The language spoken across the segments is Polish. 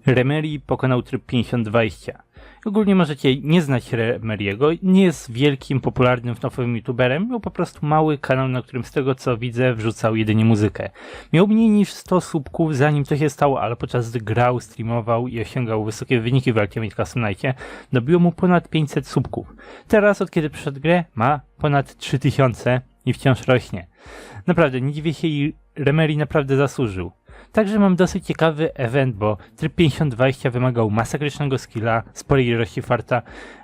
Remery pokonał tryb 5020. Ogólnie możecie nie znać Remeriego, nie jest wielkim, popularnym FNAF-owym youtuberem, miał po prostu mały kanał, na którym z tego co widzę wrzucał jedynie muzykę. Miał mniej niż 100 subków zanim to się stało, ale podczas gdy grał, streamował i osiągał wysokie wyniki w Ultimate Custom Nightie, dobiło mu ponad 500 subków. Teraz od kiedy przyszedł grę ma ponad 3000 i wciąż rośnie. Naprawdę, nie dziwię się i Remery naprawdę zasłużył. Także mam dosyć ciekawy event, bo tryb 5020 wymagał masakrycznego skilla, sporej ilości farta.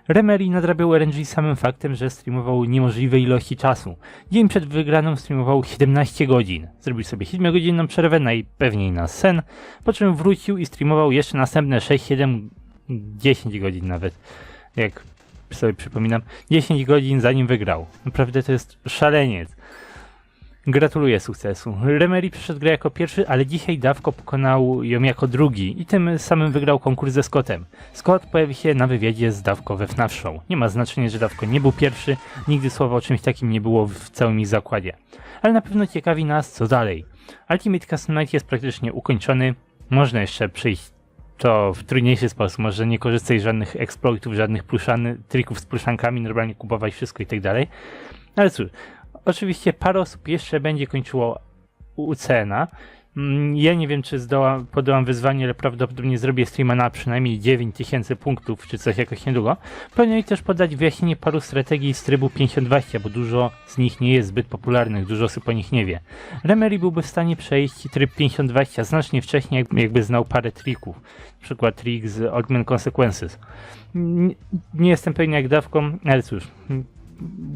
Remery nadrabiał RNG samym faktem, że streamował niemożliwe ilości czasu. Dzień przed wygraną streamował 17 godzin. Zrobił sobie 7-godzinną przerwę, najpewniej na sen, po czym wrócił i streamował jeszcze następne 6, 7, 10 godzin nawet. Jak sobie przypominam, 10 godzin zanim wygrał. Naprawdę to jest szaleniec. Gratuluję sukcesu. Remery przeszedł grę jako pierwszy, ale dzisiaj Dawko pokonał ją jako drugi i tym samym wygrał konkurs ze Scottem. Scott pojawi się na wywiadzie z Dawko we FNAF Show. Nie ma znaczenia, że Dawko nie był pierwszy, nigdy słowa o czymś takim nie było w całym ich zakładzie. Ale na pewno ciekawi nas, co dalej. Ultimate Custom Night jest praktycznie ukończony, można jeszcze przyjść to w trudniejszy sposób, może nie korzystać z żadnych exploitów, żadnych trików z pluszankami, normalnie kupować wszystko i tak dalej. Ale cóż, oczywiście parę osób jeszcze będzie kończyło UCN-a. Ja nie wiem, czy podołam wyzwanie, ale prawdopodobnie zrobię streama na przynajmniej 9000 punktów, czy coś jakoś niedługo. Planuję też podać wyjaśnienie paru strategii z trybu 5020, bo dużo z nich nie jest zbyt popularnych, dużo osób o nich nie wie. Remery byłby w stanie przejść tryb 5020 znacznie wcześniej, jakby znał parę trików. Na przykład trik z Augment Consequences. Nie jestem pewien jak Dawką, ale cóż,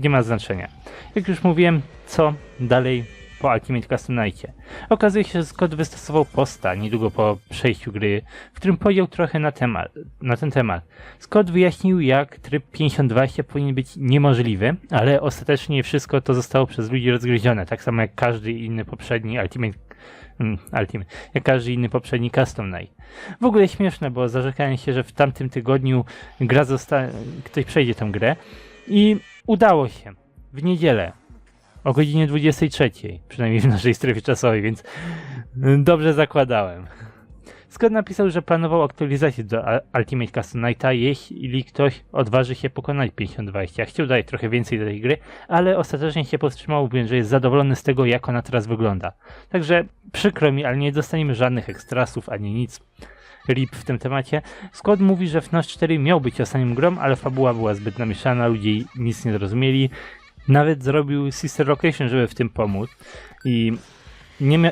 nie ma znaczenia. Jak już mówiłem, co dalej po Ultimate Custom Nightie. Okazuje się, że Scott wystosował posta niedługo po przejściu gry, w którym powiedział trochę na ten temat. Scott wyjaśnił, jak tryb 5020 powinien być niemożliwy, ale ostatecznie wszystko to zostało przez ludzi rozgryzione, tak samo jak każdy inny poprzedni jak każdy inny poprzedni Custom Night. W ogóle śmieszne, bo zarzekałem się, że w tamtym tygodniu ktoś przejdzie tę grę i udało się. W niedzielę. O godzinie 23, przynajmniej w naszej strefie czasowej, więc dobrze zakładałem. Scott napisał, że planował aktualizację do Ultimate Custom Nighta, jeśli ktoś odważy się pokonać 5020. Chciał dać trochę więcej do tej gry, ale ostatecznie się powstrzymał, mówiąc, że jest zadowolony z tego, jak ona teraz wygląda. Także przykro mi, ale nie dostaniemy żadnych ekstrasów ani nic. RIP w tym temacie. Scott mówi, że FNAF 4 miał być ostatnią grą, ale fabuła była zbyt namieszana, ludzie nic nie zrozumieli. Nawet zrobił Sister Location, żeby w tym pomóc i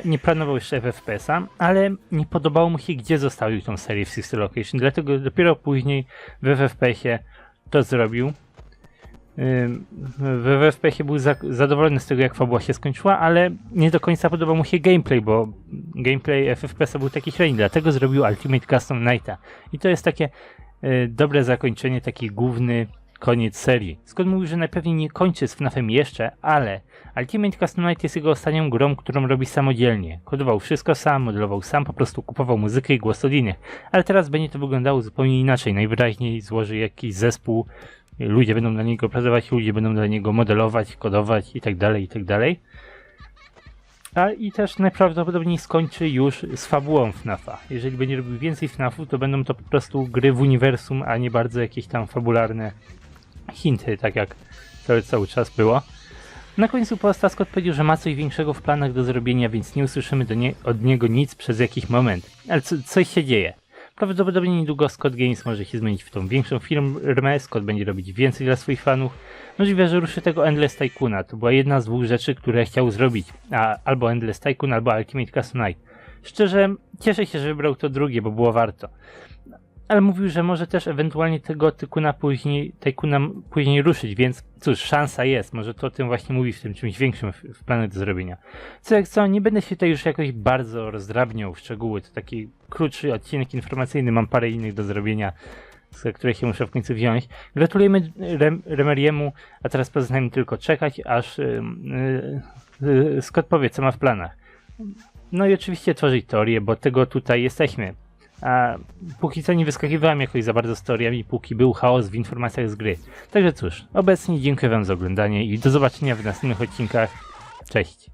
nie planował jeszcze FFPS-a, ale nie podobało mu się, gdzie zostawił tą serię w Sister Location, dlatego dopiero później w FFPS-ie to zrobił. W FFPS-ie był zadowolony z tego, jak fabuła się skończyła, ale nie do końca podobał mu się gameplay, bo gameplay FFPS-a był taki średni, dlatego zrobił Ultimate Custom Nighta. I to jest takie dobre zakończenie, taki główny koniec serii. Scott mówił, że najpewniej nie kończy z FNAF-em jeszcze, ale Ultimate Custom Night jest jego ostatnią grą, którą robi samodzielnie. Kodował wszystko sam, modelował sam, po prostu kupował muzykę i głos od innych. Ale teraz będzie to wyglądało zupełnie inaczej. Najwyraźniej złoży jakiś zespół, ludzie będą dla niego pracować, ludzie będą dla niego modelować, kodować itd., itd. I też najprawdopodobniej skończy już z fabułą FNAF-a. Jeżeli będzie robił więcej FNAF-u, to będą to po prostu gry w uniwersum, a nie bardzo jakieś tam fabularne hinty, tak jak cały czas było. Na końcu posta Scott powiedział, że ma coś większego w planach do zrobienia, więc nie usłyszymy od niego nic przez jakiś moment. Ale coś się dzieje. Prawdopodobnie niedługo Scott Games może się zmienić w tą większą firmę, Scott będzie robić więcej dla swoich fanów. Możliwe, że ruszy tego Endless Tycoona. To była jedna z dwóch rzeczy, które chciał zrobić. Albo Endless Tycoon, albo Ultimate Custom Night. Szczerze, cieszę się, że wybrał to drugie, bo było warto. Ale mówił, że może też ewentualnie tego Tycoona później ruszyć, więc cóż, szansa jest. Może to o tym właśnie mówi w tym czymś większym w planach do zrobienia. Co jak co, nie będę się tutaj już jakoś bardzo rozdrabniał w szczegóły. To taki krótszy odcinek informacyjny, mam parę innych do zrobienia, z których się muszę w końcu wziąć. Gratulujemy Remery'emu, a teraz pozostaje mi tylko czekać, aż Scott powie, co ma w planach. No i oczywiście tworzyć teorię, bo tego tutaj jesteśmy. A póki co nie wyskakiwałem jakoś za bardzo z teoriami, póki był chaos w informacjach z gry. Także cóż, obecnie dziękuję wam za oglądanie i do zobaczenia w następnych odcinkach. Cześć!